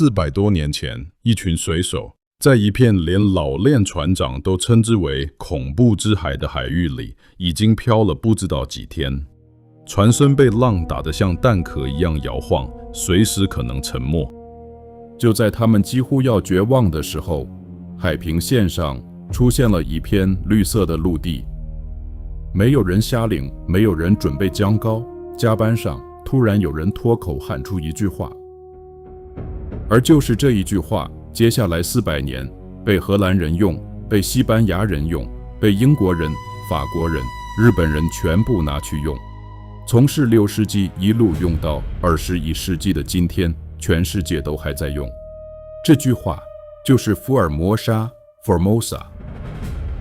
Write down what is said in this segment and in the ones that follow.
400多年前，一群水手在一片连老练船长都称之为恐怖之海的海域里，已经漂了不知道几天。船身被浪打得像蛋壳一样摇晃，随时可能沉没。就在他们几乎要绝望的时候，海平线上出现了一片绿色的陆地。没有人下令，没有人准备将高，甲板上突然有人脱口喊出一句话，而就是这一句话，接下来400年被荷兰人用，被西班牙人用，被英国人、法国人、日本人全部拿去用，从16世纪一路用到21世纪的今天，全世界都还在用。这句话就是福尔摩沙 Formosa。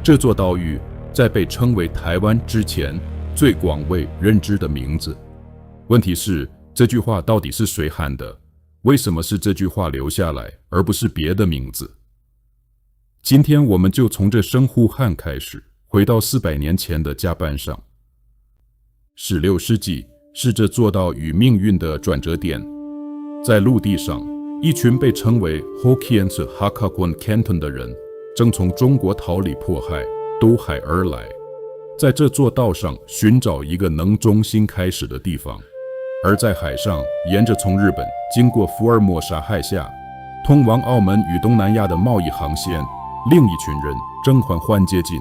这座岛屿在被称为台湾之前最广为认知的名字。问题是，这句话到底是谁喊的？为什么是这句话留下来，而不是别的名字？今天我们就从这声呼喊开始，回到400年前的甲板上。16世纪是这座岛与命运的转折点。在陆地上，一群被称为 Hokkien Hakakon Canton 的人正从中国逃离迫害，渡海而来，在这座岛上寻找一个能中心开始的地方。而在海上，沿着从日本经过福尔摩沙海峡通往澳门与东南亚的贸易航线，另一群人正缓缓接近。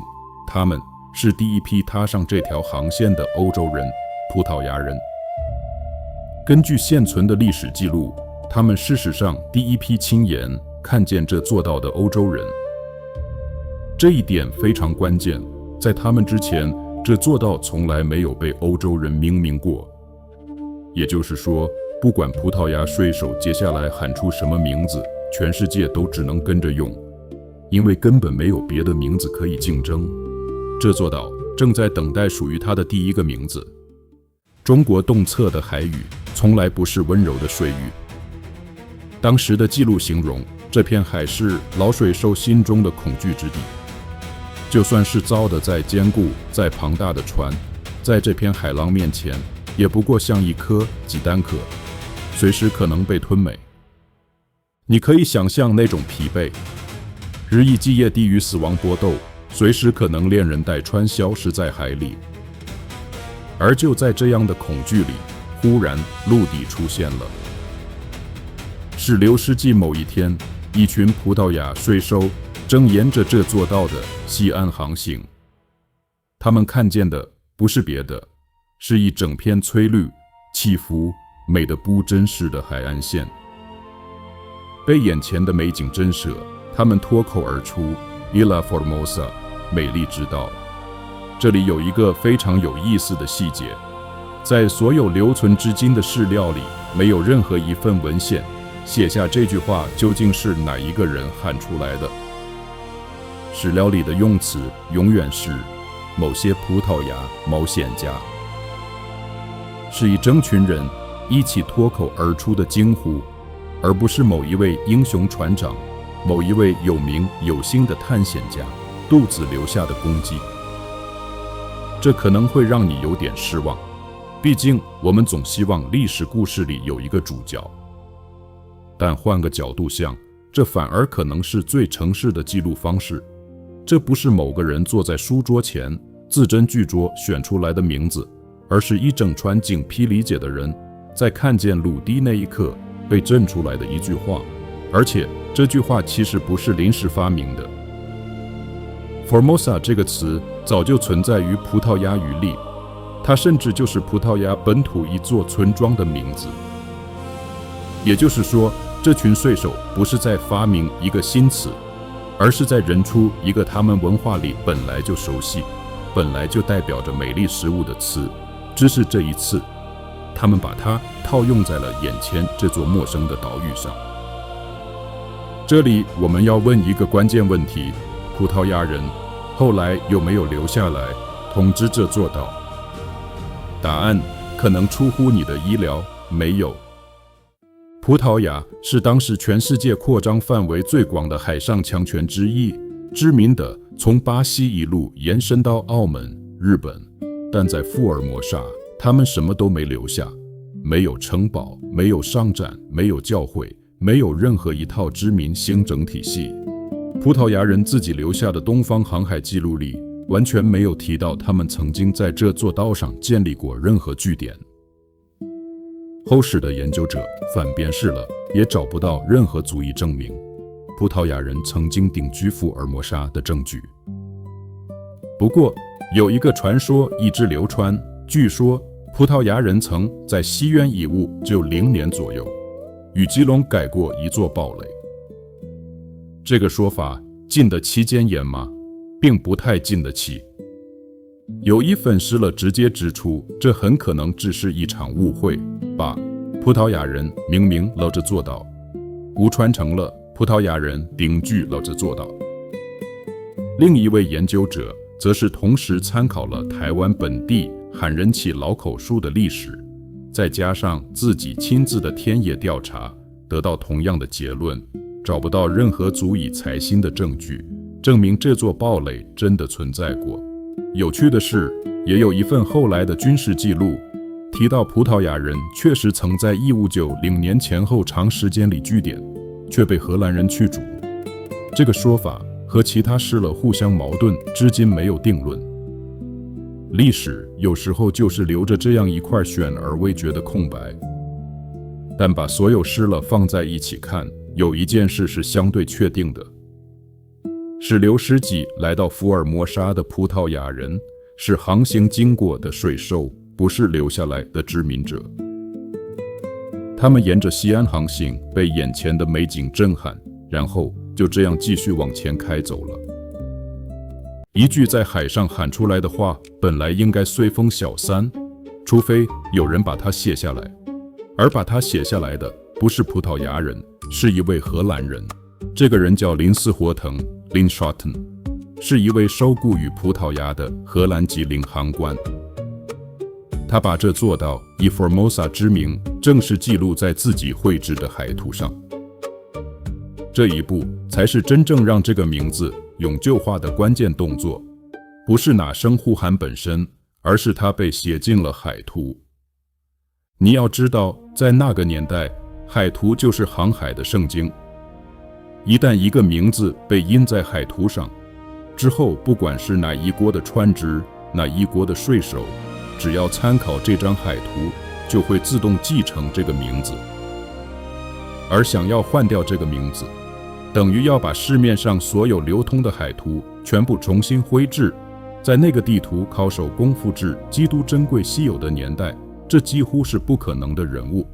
他们是第一批踏上这条航线的欧洲人——葡萄牙人。根据现存的历史记录，他们事实上第一批亲眼看见这座岛的欧洲人。这一点非常关键，在他们之前，这座岛从来没有被欧洲人命名过。也就是说，不管葡萄牙水手接下来喊出什么名字，全世界都只能跟着用，因为根本没有别的名字可以竞争。这座岛正在等待属于它的第一个名字。中国东侧的海域从来不是温柔的水域。当时的记录形容，这片海是老水手心中的恐惧之地。就算是造的再坚固、再庞大的船，在这片海浪面前，也不过像一颗鸡蛋壳，随时可能被吞没。你可以想象那种疲惫，日以继夜地与死亡搏斗，随时可能连人带船消失在海里。而就在这样的恐惧里，忽然陆地出现了。16世纪某一天，一群葡萄牙水手正沿着这座岛的西岸航行，他们看见的不是别的，是一整片翠绿、起伏、美得不真实的海岸线。被眼前的美景震慑，他们脱口而出 Ilha Formosa， 美丽之岛。这里有一个非常有意思的细节，在所有留存至今的史料里，没有任何一份文献写下这句话究竟是哪一个人喊出来的。史料里的用词永远是某些葡萄牙冒险家，是一整群人一起脱口而出的惊呼，而不是某一位英雄船长、某一位有名有姓的探险家肚子留下的功绩。这可能会让你有点失望，毕竟我们总希望历史故事里有一个主角。但换个角度想，这反而可能是最诚实的记录方式。这不是某个人坐在书桌前字斟句酌选出来的名字，而是一整船精疲力竭的人在看见陆地那一刻被震出来的一句话，而且这句话其实不是临时发明的。Formosa 这个词早就存在于葡萄牙语里，它甚至就是葡萄牙本土一座村庄的名字。也就是说，这群水手不是在发明一个新词，而是在认出一个他们文化里本来就熟悉、本来就代表着美丽事物的词，只是这一次，他们把它套用在了眼前这座陌生的岛屿上。这里我们要问一个关键问题：葡萄牙人后来有没有留下来统治这座岛？答案可能出乎你的意料，没有。葡萄牙是当时全世界扩张范围最广的海上强权之一，知名的从巴西一路延伸到澳门、日本，但在福尔摩沙，他们什么都没留下，没有城堡，没有商站，没有教会，没有任何一套知名行政体系。葡萄牙人自己留下的东方航海记录里，完全没有提到他们曾经在这座岛上建立过任何据点。后世的研究者反辨识了，也找不到任何足以证明葡萄牙人曾经定居福尔摩沙的证据。不过，有一个传说一直流传，据说葡萄牙人曾在西元1590年左右与基隆盖过一座堡垒。这个说法经得起检验吗？并不太经得起。有一分析了直接指出，这很可能只是一场误会，把葡萄牙人明明了这座岛误传成了葡萄牙人定居了这座岛。另一位研究者则是同时参考了台湾本地汉人起老口述的历史，再加上自己亲自的田野调查，得到同样的结论，找不到任何足以采信的证据证明这座堡垒真的存在过。有趣的是，也有一份后来的军事记录提到葡萄牙人确实曾在1590年前后长时间里据点，却被荷兰人驱逐。这个说法和其他事了互相矛盾，至今没有定论。历史有时候就是留着这样一块悬而未决的空白。但把所有事了放在一起看，有一件事是相对确定的，是6世纪来到福尔摩沙的葡萄牙人是航行经过的水手，不是留下来的殖民者。他们沿着西岸航行，被眼前的美景震撼，然后就这样继续往前开走了。一句在海上喊出来的话，本来应该随风小散，除非有人把它写下来。而把它写下来的不是葡萄牙人，是一位荷兰人。这个人叫林斯霍腾 （Lin Schotten）， 是一位受雇于葡萄牙的荷兰籍领航官。他把这座岛以 Formosa 之名正式记录在自己绘制的海图上。这一步才是真正让这个名字永久化的关键动作，不是那声呼喊本身，而是它被写进了海图。你要知道，在那个年代，海图就是航海的圣经。一旦一个名字被印在海图上，之后不管是哪一国的船只，哪一国的水手，只要参考这张海图，就会自动继承这个名字。而想要换掉这个名字，等于要把市面上所有流通的海图全部重新绘制。在那个地图靠手工复制极度珍贵稀有的年代，这几乎是不可能的任务。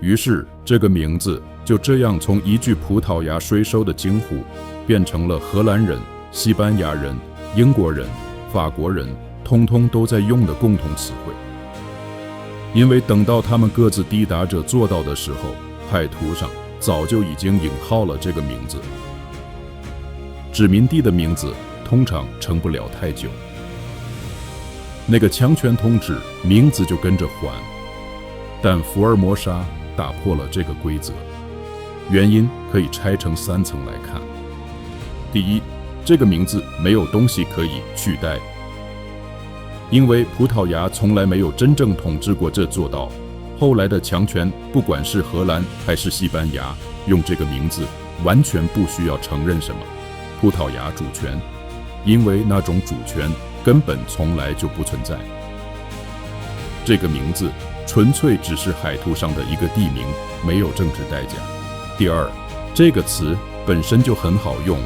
于是，这个名字就这样从一句葡萄牙水手的惊呼，变成了荷兰人、西班牙人、英国人、法国人通通都在用的共同词汇。因为等到他们各自抵达这座岛的时候，海图上早就已经引号了这个名字。殖民地的名字通常撑不了太久，那个强权统治名字就跟着换。但福尔摩沙打破了这个规则，原因可以拆成3层来看。第一，这个名字没有东西可以取代，因为葡萄牙从来没有真正统治过这座岛。后来的强权，不管是荷兰还是西班牙，用这个名字完全不需要承认什么葡萄牙主权，因为那种主权根本从来就不存在。这个名字纯粹只是海图上的一个地名，没有政治代价。第二，这个词本身就很好用，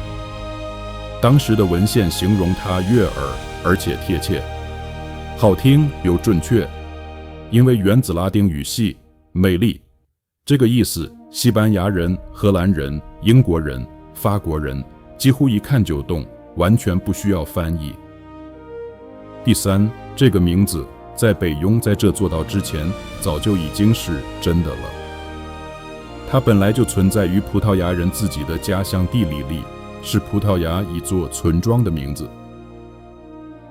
当时的文献形容它悦耳而且贴切，好听又准确，因为源自拉丁语系美丽这个意思，西班牙人、荷兰人、英国人、法国人几乎一看就懂，完全不需要翻译。第三，这个名字在北雍在这座岛之前早就已经是真的了，它本来就存在于葡萄牙人自己的家乡地理里，是葡萄牙一座村庄的名字。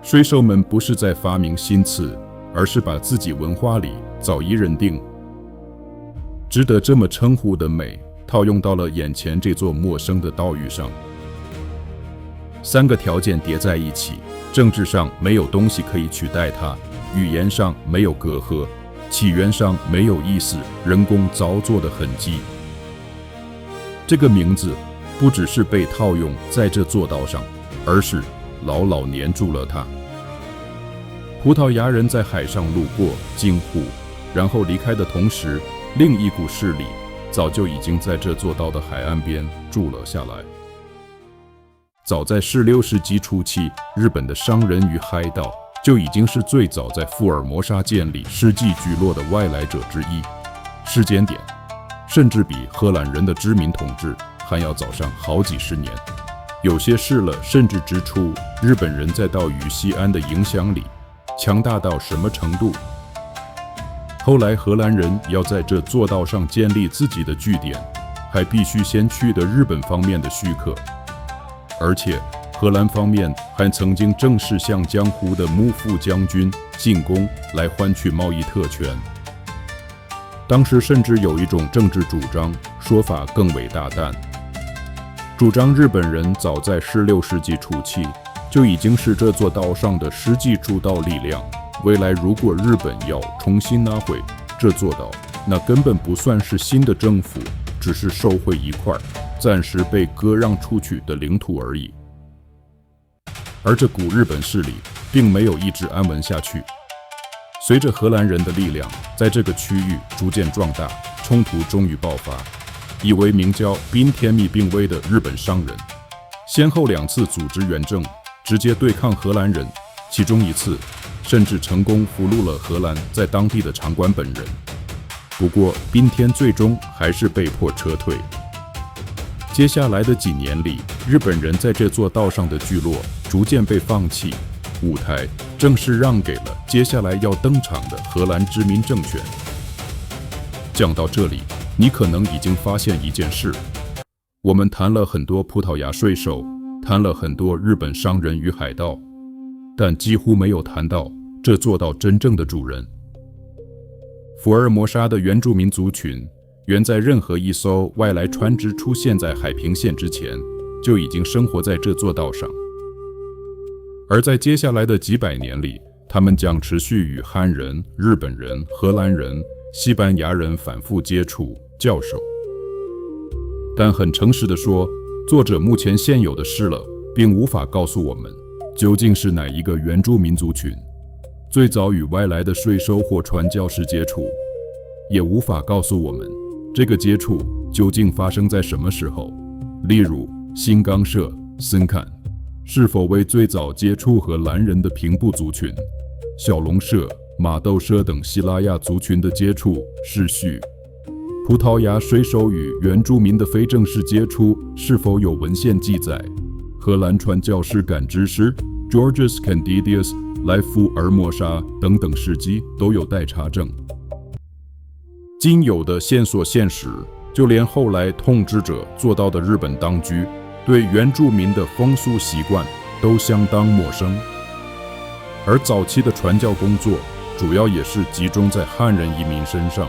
水手们不是在发明新词，而是把自己文化里早已认定值得这么称呼的美套用到了眼前这座陌生的岛屿上。3个条件叠在一起，政治上没有东西可以取代它，语言上没有隔阂，起源上没有意思人工造作的痕迹，这个名字不只是被套用在这座道上，而是牢牢粘住了它。葡萄牙人在海上路过，惊呼，然后离开的同时，另一股势力早就已经在这座岛的海岸边住了下来。早在16世纪初期，日本的商人与海盗就已经是最早在福尔摩沙建立世纪聚落的外来者之一，时间点甚至比荷兰人的殖民统治还要早上好几十年。有些事了甚至指出，日本人在岛屿西安的影响力强大到什么程度。后来荷兰人要在这座岛上建立自己的据点，还必须先取得日本方面的许可，而且荷兰方面还曾经正式向江湖的幕府将军进贡，来换取贸易特权。当时甚至有一种政治主张，说法更为大胆，主张日本人早在16世纪初期就已经是这座岛上的实际主导力量。未来如果日本要重新拿回这座岛，那根本不算是新的政府，只是收回一块暂时被割让出去的领土而已。而这股日本势力并没有一直安稳下去，随着荷兰人的力量在这个区域逐渐壮大，冲突终于爆发。一位名叫滨田密并卫的日本商人，先后2次组织远征，直接对抗荷兰人，其中一次甚至成功俘虏了荷兰在当地的长官本人。不过滨田最终还是被迫撤退。接下来的几年里，日本人在这座岛上的聚落逐渐被放弃，舞台正式让给了接下来要登场的荷兰殖民政权。讲到这里，你可能已经发现一件事，我们谈了很多葡萄牙税收，谈了很多日本商人与海盗，但几乎没有谈到这座岛真正的主人。福尔摩沙的原住民族群，原在任何一艘外来船只出现在海平线之前，就已经生活在这座岛上。而在接下来的几百年里，他们将持续与汉人、日本人、荷兰人、西班牙人反复接触、交手。但很诚实地说，作者目前现有的事了，并无法告诉我们究竟是哪一个原住民族群最早与外来的税收或传教士接触，也无法告诉我们这个接触究竟发生在什么时候。例如新冈社、森坎是否为最早接触荷兰人的平埔族群，小龙社、马斗社等西拉雅族群的接触是序，葡萄牙税收与原住民的非正式接触是否有文献记载，荷兰传教士感知师 Georges Candidius 来福尔摩沙等等事迹都有待查证。仅有的线索现实，就连后来统治者做到的日本当局对原住民的风俗习惯都相当陌生。而早期的传教工作主要也是集中在汉人移民身上，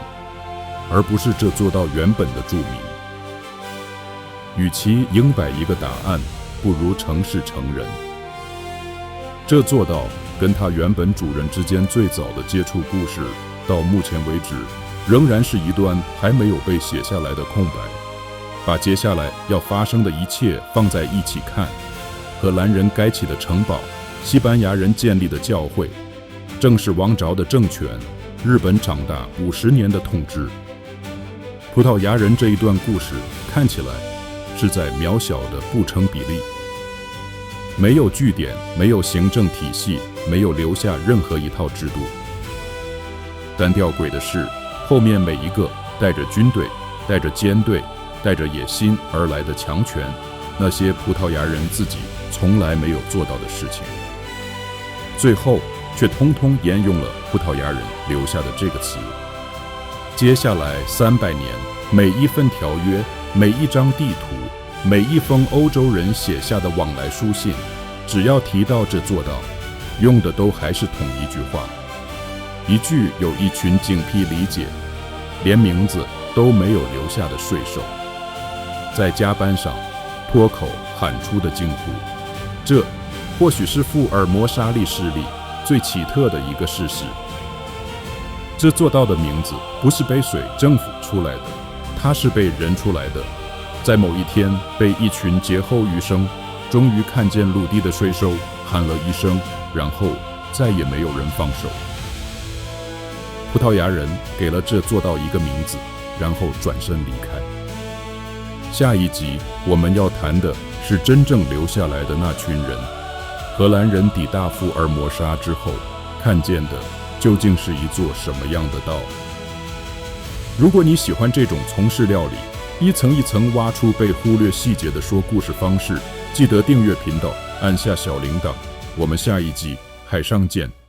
而不是这座岛原本的住民。与其应摆一个答案，不如诚实承认，这座岛跟它原本主人之间最早的接触故事，到目前为止仍然是一段还没有被写下来的空白。把接下来要发生的一切放在一起看，荷兰人盖起的城堡，西班牙人建立的教会，正式王朝的政权，日本长达50年的统治，葡萄牙人这一段故事看起来是在渺小的不成比例，没有据点，没有行政体系，没有留下任何一套制度。但吊诡的是，后面每一个带着军队、带着舰队、带着野心而来的强权，那些葡萄牙人自己从来没有做到的事情，最后却通通沿用了葡萄牙人留下的这个词。接下来300年，每一份条约，每一张地图，每一封欧洲人写下的往来书信，只要提到这座岛，用的都还是同一句话，一句有一群警惕理解，连名字都没有留下的税收。在甲板上脱口喊出的惊呼，这或许是福尔摩沙历史里最奇特的一个事实。这座岛的名字不是被水政府出来的，它是被人出来的。在某一天，被一群劫后余生终于看见陆地的水手喊了一声，然后再也没有人放手。葡萄牙人给了这座岛一个名字，然后转身离开。下一集我们要谈的是真正留下来的那群人。荷兰人抵达福尔摩沙之后，看见的究竟是一座什么样的岛？如果你喜欢这种从事料理，一层一层挖出被忽略细节的说故事方式，记得订阅频道，按下小铃铛。我们下一集海上见。